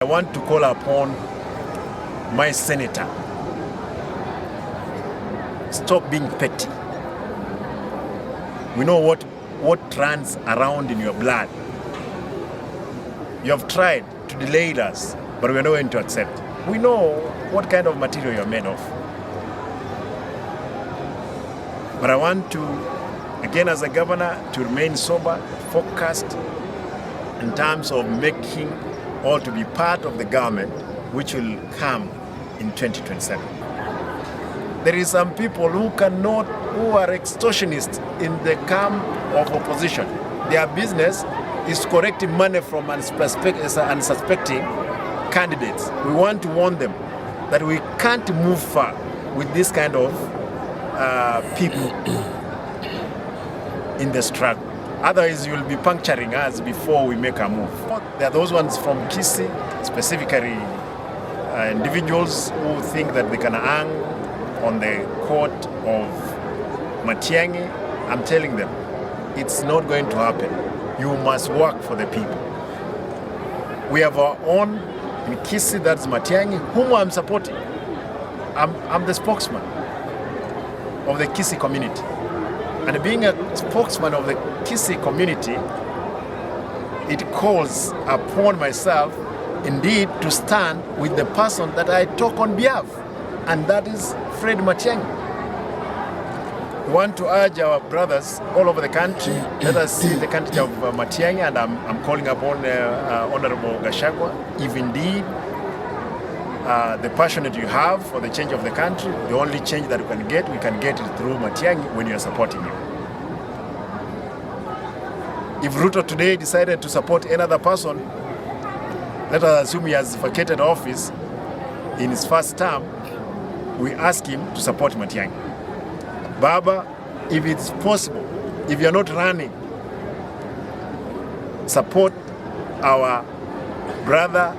I want to call upon my senator. Stop being petty. We know what runs around in your blood. You have tried to delay us, but we're not going to accept. We know what kind of material you're made of. But I want to, again as a governor, to remain sober, focused in terms of making all to be part of the government which will come in 2027. There is some people who are extortionists in the camp of opposition. Their business is collecting money from unsuspecting candidates. We want to warn them that we can't move far with this kind of people in the struggle. Otherwise, you will be puncturing us before we make a move. There are those ones from Kisii, specifically individuals who think that they can hang on the court of Matiang'i. I'm telling them, it's not going to happen. You must work for the people. We have our own in Kisii, that's Matiang'i, whom I'm supporting. I'm the spokesman of the Kisii community. And being a spokesman of the Kisii community, it calls upon myself, indeed, to stand with the person that I talk on behalf, and that is Fred Matiang'i. We want to urge our brothers all over the country, let us see the country of Matiang'i, and I'm calling upon Honorable Gachagua, if indeed the passion that you have for the change of the country, the only change that we can get it through Matiang'i when you are supporting him. If Ruto today decided to support another person, let us assume he has vacated office in his first term, we ask him to support Matiang'i. Baba, if it's possible, if you're not running, support our brother,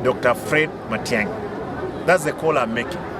Dr. Fred Matiang'i. That's the call I'm making.